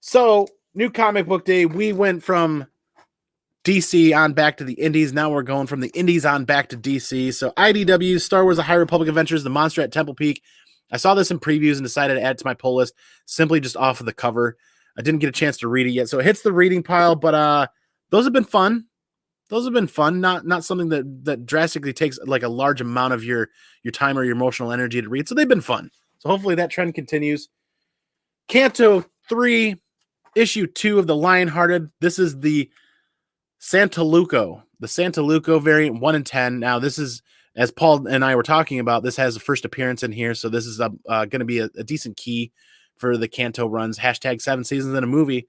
So New Comic Book Day, we went from DC on back to the Indies. Now we're going from the Indies on back to DC. So IDW, Star Wars: The High Republic Adventures, The Monster at Temple Peak. I saw this in previews and decided to add it to my pull list simply just off of the cover. I didn't get a chance to read it yet, so it hits the reading pile, but those have been fun. Not something that drastically takes like a large amount of your time or your emotional energy to read, so they've been fun. So hopefully that trend continues. Canto 3, issue 2 of the Lionhearted. This is the Santaluco variant, 1 in 10. Now this is, as Paul and I were talking about, this has a first appearance in here, so this is going to be a decent key for the Canto runs. Hashtag 7 seasons in a movie.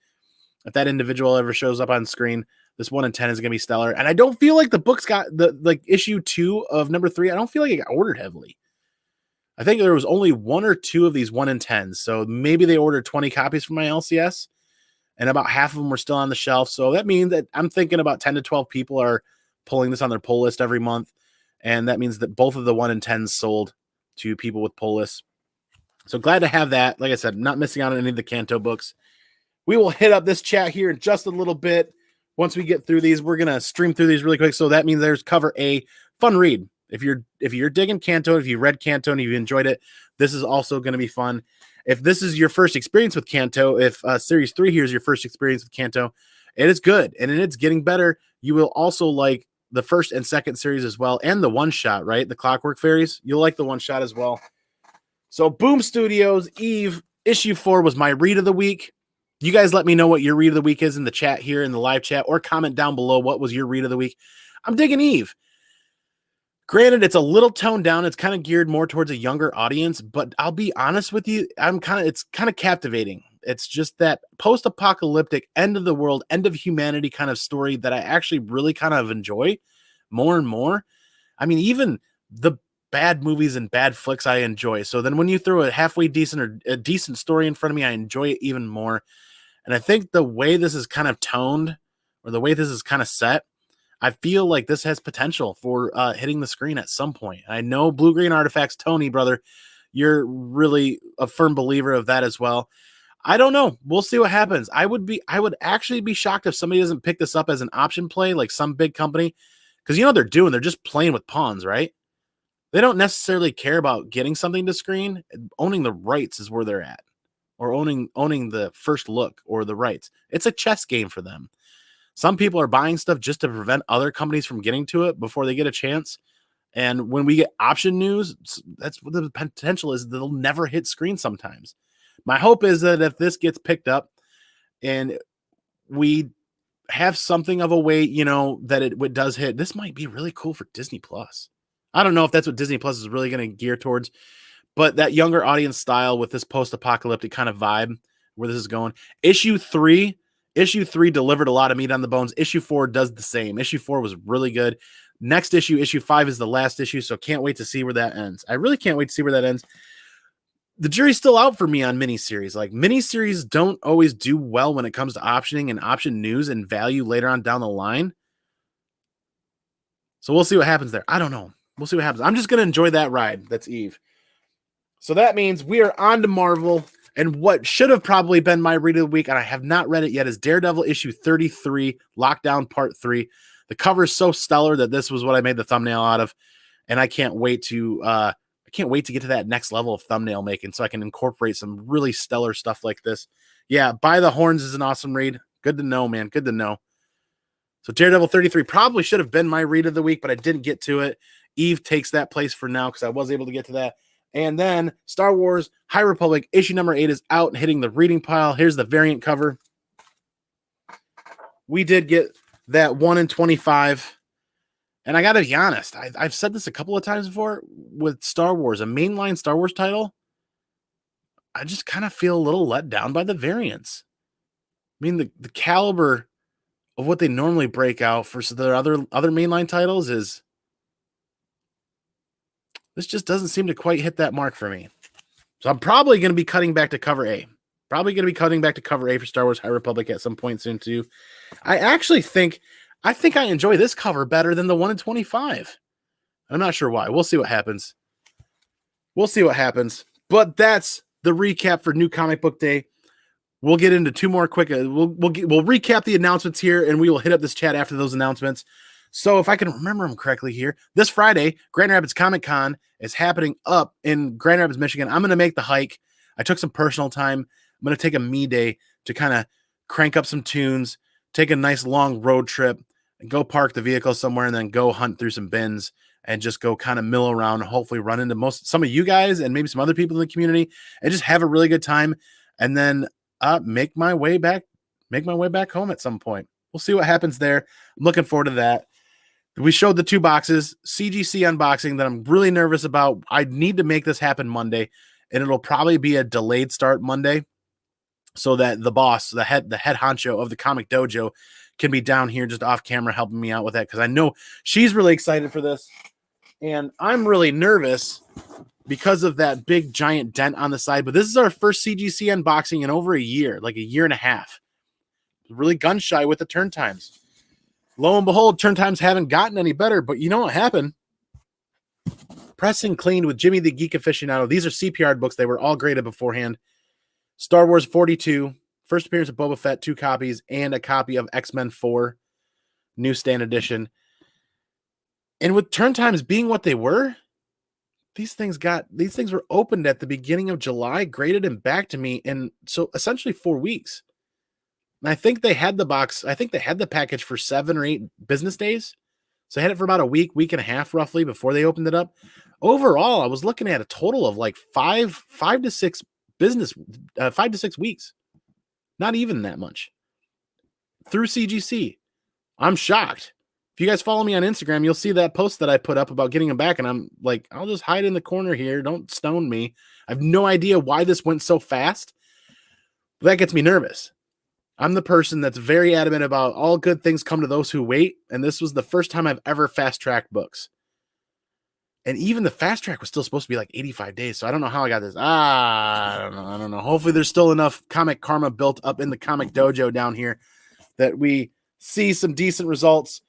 If that individual ever shows up on screen, this 1 in 10 is going to be stellar. And I don't feel like the book's got like issue 2 of number 3. I don't feel like it got ordered heavily. I think there was only 1 or 2 of these 1 in 10s. So maybe they ordered 20 copies from my LCS and about half of them were still on the shelf. So that means that I'm thinking about 10 to 12 people are pulling this on their pull list every month. And that means that both of the 1 in 10s sold to people with pull lists. So glad to have that. Like I said, not missing out on any of the Canto books. We will hit up this chat here in just a little bit. Once we get through these, we're going to stream through these really quick. So that means there's cover A, fun read. If you're digging Kanto, if you read Kanto and you enjoyed it, this is also going to be fun. If this is your first experience with Kanto, if Series 3 here is your first experience with Kanto, it is good, and it's getting better. You will also like the first and second series as well, and the one-shot, right? The Clockwork Fairies. You'll like the one-shot as well. So Boom Studios, Eve, issue 4 was my read of the week. You guys let me know what your read of the week is in the chat here, in the live chat, or comment down below what was your read of the week. I'm digging Eve. Granted, it's a little toned down. It's kind of geared more towards a younger audience, but I'll be honest with you, it's kind of captivating. It's just that post-apocalyptic, end of the world, end of humanity kind of story that I actually really kind of enjoy more and more. I mean, even the bad movies and bad flicks I enjoy. So then when you throw a halfway decent or a decent story in front of me, I enjoy it even more. And I think the way this is kind of toned, or the way this is kind of set, I feel like this has potential for hitting the screen at some point. I know Blue Green Artifacts, Tony, brother, you're really a firm believer of that as well. I don't know. We'll see what happens. I would actually be shocked if somebody doesn't pick this up as an option play, like some big company, because you know they're just playing with pawns, right? They don't necessarily care about getting something to screen. Owning the rights is where they're at, or owning the first look or the rights. It's a chess game for them. Some people are buying stuff just to prevent other companies from getting to it before they get a chance. And when we get option news, that's what the potential is. They'll never hit screen sometimes. My hope is that if this gets picked up and we have something of a way, that it does hit, this might be really cool for Disney Plus. I don't know if that's what Disney Plus is really going to gear towards, but that younger audience style with this post-apocalyptic kind of vibe where this is going. Issue 3 delivered a lot of meat on the bones. Issue 4 does the same. Issue 4 was really good. Next issue, issue 5 is the last issue, so can't wait to see where that ends. I really can't wait to see where that ends. The jury's still out for me on miniseries. Like, miniseries don't always do well when it comes to optioning and option news and value later on down the line. So we'll see what happens there. I don't know. We'll see what happens. I'm just going to enjoy that ride. That's Eve. So that means we are on to Marvel. And what should have probably been my read of the week, and I have not read it yet, is Daredevil issue 33, Lockdown Part 3. The cover is so stellar that this was what I made the thumbnail out of. And I can't wait to get to that next level of thumbnail making so I can incorporate some really stellar stuff like this. Yeah, By the Horns is an awesome read. Good to know, man. Good to know. So Daredevil 33 probably should have been my read of the week, but I didn't get to it. Eve takes that place for now because I was able to get to that. And then Star Wars High Republic issue number 8 is out and hitting the reading pile. Here's the variant cover. We did get that 1 in 25. And I got to be honest, I've said this a couple of times before with Star Wars, a mainline Star Wars title. I just kind of feel a little let down by the variants. I mean, the caliber of what they normally break out for their other mainline titles is, this just doesn't seem to quite hit that mark for me. So I'm probably going to be cutting back to cover A. Probably going to be cutting back to cover A for Star Wars High Republic at some point soon too. I think I enjoy this cover better than the 1 in 25. I'm not sure why. We'll see what happens. But that's the recap for New Comic Book Day. We'll get into two more quick. We'll recap the announcements here, and we will hit up this chat after those announcements. So if I can remember them correctly here, this Friday, Grand Rapids Comic Con is happening up in Grand Rapids, Michigan. I'm going to make the hike. I took some personal time. I'm going to take a me day to kind of crank up some tunes, take a nice long road trip, and go park the vehicle somewhere, and then go hunt through some bins and just go kind of mill around and hopefully run into some of you guys and maybe some other people in the community and just have a really good time. And then make my way back home at some point. We'll see what happens there. I'm looking forward to that. We showed the 2 boxes, CGC unboxing, that I'm really nervous about. I need to make this happen Monday, and it'll probably be a delayed start Monday so that the boss, the head honcho of the Comic Dojo, can be down here just off camera helping me out with that, because I know she's really excited for this, and I'm really nervous because of that big giant dent on the side. But this is our first CGC unboxing in over a year, like a year and a half. Really gun shy with the turn times. Lo and behold, turn times haven't gotten any better, but you know what happened? Pressing Clean with Jimmy the Geek Aficionado. These are CPR books. They were all graded beforehand. Star Wars 42, First appearance of Boba Fett, 2 copies, and a copy of X-Men 4 newsstand edition. And with turn times being what they were, these things were opened at the beginning of July, graded and back to me in so essentially 4 weeks. And I think they had the package for 7 or 8 business days. So I had it for about a week and a half roughly before they opened it up. Overall, I was looking at a total of like 5 to 6 weeks. Not even that much. Through CGC. I'm shocked. If you guys follow me on Instagram, you'll see that post that I put up about getting them back. And I'm like, I'll just hide in the corner here. Don't stone me. I have no idea why this went so fast. But that gets me nervous. I'm the person that's very adamant about all good things come to those who wait. And this was the first time I've ever fast-tracked books. And even the fast track was still supposed to be like 85 days. So I don't know how I got this. I don't know. Hopefully there's still enough comic karma built up in the comic dojo down here that we see some decent results.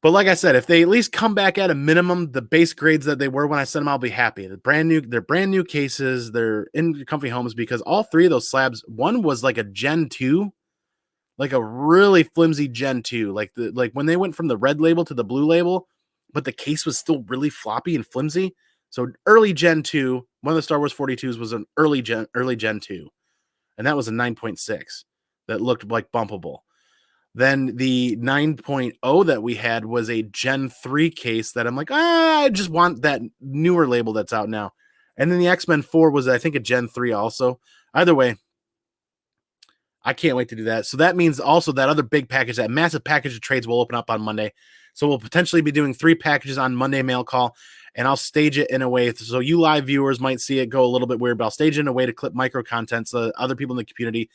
But like I said, if they at least come back at a minimum, the base grades that they were when I sent them, I'll be happy. They're brand new cases. They're in comfy homes because all 3 of those slabs, one was like a Gen 2, like a really flimsy Gen 2. Like when they went from the red label to the blue label, but the case was still really floppy and flimsy. So early Gen 2, one of the Star Wars 42s was an early Gen 2. And that was a 9.6 that looked like bumpable. Then the 9.0 that we had was a Gen 3 case that I'm like, I just want that newer label that's out now. And then the X-Men 4 was, I think, a Gen 3 also. Either way, I can't wait to do that. So that means also that other big package, that massive package of trades will open up on Monday. So we'll potentially be doing 3 packages on Monday mail call, and I'll stage it in a way so you live viewers might see it go a little bit weird, but I'll stage it in a way to clip micro content so other people in the community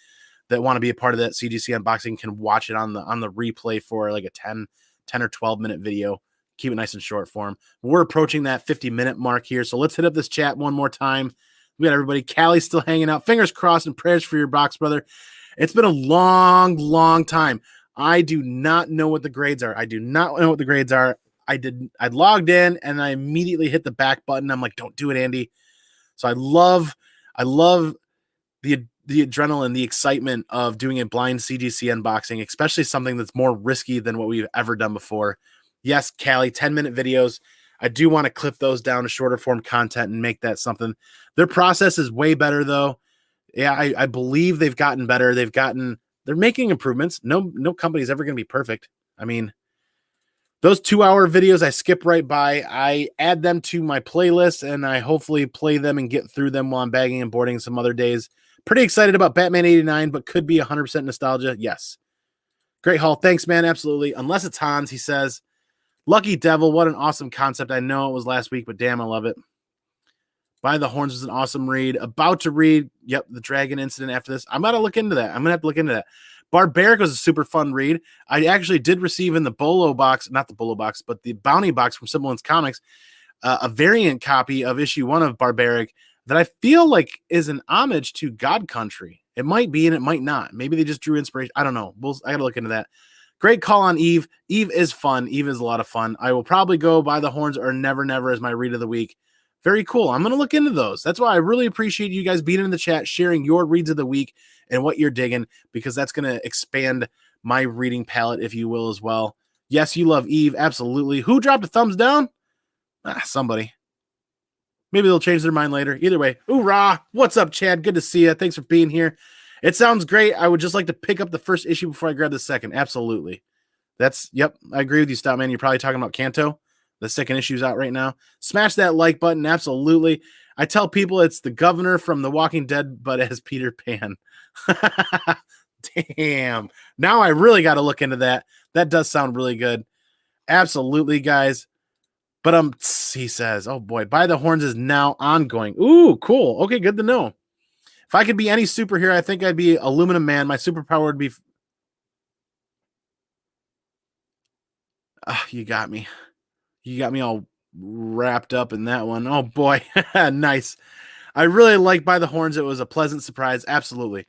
that want to be a part of that CGC unboxing can watch it on the replay for like a 10 or 12-minute video. Keep it nice and short for them. We're approaching that 50-minute mark here, so let's hit up this chat one more time. We got everybody. Callie's still hanging out. Fingers crossed and prayers for your box, brother. It's been a long time. I do not know what the grades are. I logged in and I immediately hit the back button. I'm like, don't do it, Andy. So I love the adrenaline, the excitement of doing a blind CGC unboxing, especially something that's more risky than what we've ever done before. Yes, Callie, 10-minute videos. I do want to clip those down to shorter form content and make that something. Their process is way better though. Yeah, I believe they've gotten better. They're making improvements. No company's ever going to be perfect. I mean, those 2-hour videos I skip right by. I add them to my playlist and I hopefully play them and get through them while I'm bagging and boarding some other days. Pretty excited about Batman 89, but could be 100% nostalgia. Yes. Great haul. Thanks, man. Absolutely. Unless it's Hans, he says. Lucky Devil. What an awesome concept. I know it was last week, but damn, I love it. By the Horns was an awesome read. About to read, yep, the Dragon Incident after this. I'm going to look into that. I'm going to have to look into that. Barbaric was a super fun read. I actually did receive in the Bolo box, not the Bolo box, but the Bounty box from Siblings Comics, a variant copy of issue 1 of Barbaric that I feel like is an homage to God Country. It might be and it might not. Maybe they just drew inspiration. I don't know. I got to look into that. Great call on Eve. Eve is fun. Eve is a lot of fun. I will probably go By the Horns or Never as my read of the week. Very cool. I'm going to look into those. That's why I really appreciate you guys being in the chat, sharing your reads of the week and what you're digging, because that's going to expand my reading palette, if you will, as well. Yes, you love Eve. Absolutely. Who dropped a thumbs down? Somebody. Maybe they'll change their mind later. Either way, hoorah. What's up, Chad? Good to see you. Thanks for being here. It sounds great. I would just like to pick up the first issue before I grab the second. Absolutely. Yep, I agree with you, Stop Man. You're probably talking about Kanto. The second issue's out right now. Smash that like button. Absolutely. I tell people it's the governor from The Walking Dead, but as Peter Pan. Damn. Now I really got to look into that. That does sound really good. Absolutely, guys. But he says, oh boy, By the Horns is now ongoing. Ooh, cool. Okay, good to know. If I could be any superhero, I think I'd be Aluminum Man. My superpower would be... you got me. You got me all wrapped up in that one. Oh boy. Nice. I really like By the Horns. It was a pleasant surprise. Absolutely.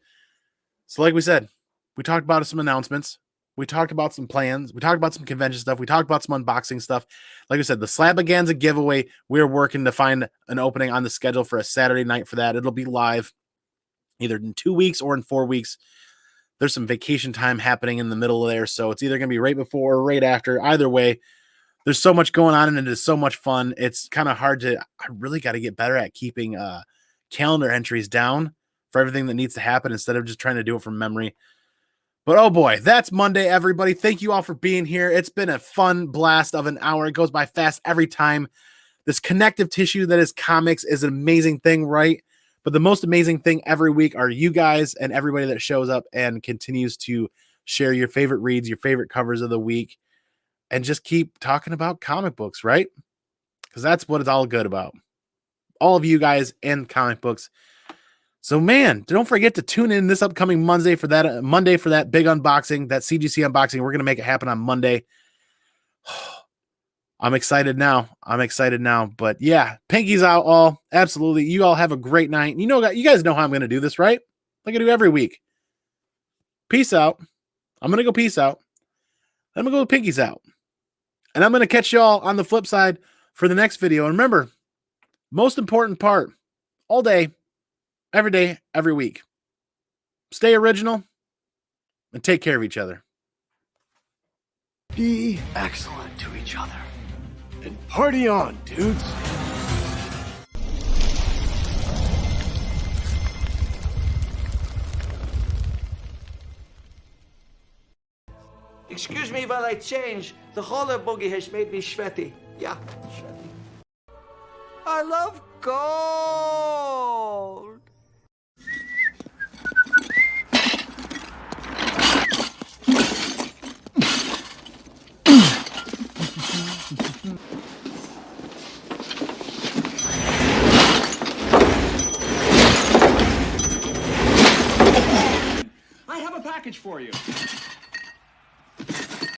So like we said, we talked about some announcements. We talked about some plans. We talked about some convention stuff. We talked about some unboxing stuff. Like I said, the Slabaganza giveaway, we're working to find an opening on the schedule for a Saturday night for that. It'll be live. either in 2 weeks or in 4 weeks. There's some vacation time happening in the middle of there, so it's either going to be right before or right after. Either way, there's so much going on, and it is so much fun. It's kind of hard to. I really got to get better at keeping calendar entries down for everything that needs to happen instead of just trying to do it from memory. But oh boy, that's Monday, everybody. Thank you all for being here. It's been a fun blast of an hour. It goes by fast every time. This connective tissue that is comics is an amazing thing, right? But the most amazing thing every week are you guys and everybody that shows up and continues to share your favorite reads, your favorite covers of the week, and just keep talking about comic books, right? Because that's what it's all good about. All of you guys and comic books. So, man, don't forget to tune in this upcoming Monday for that big unboxing, that CGC unboxing. We're going to make it happen on Monday. I'm excited now. But yeah, pinkies out all. Absolutely. You all have a great night. You guys know how I'm going to do this, right? Like I do every week. Peace out. I'm going to go peace out. I'm going to go pinkies out. And I'm going to catch y'all on the flip side for the next video. And remember, most important part, all day, every day, every week. Stay original and take care of each other. Be excellent to each other. And party on, dudes. Excuse me while I change. The roller boogie has made me sweaty. Yeah, sweaty. I love gold. I have a package for you.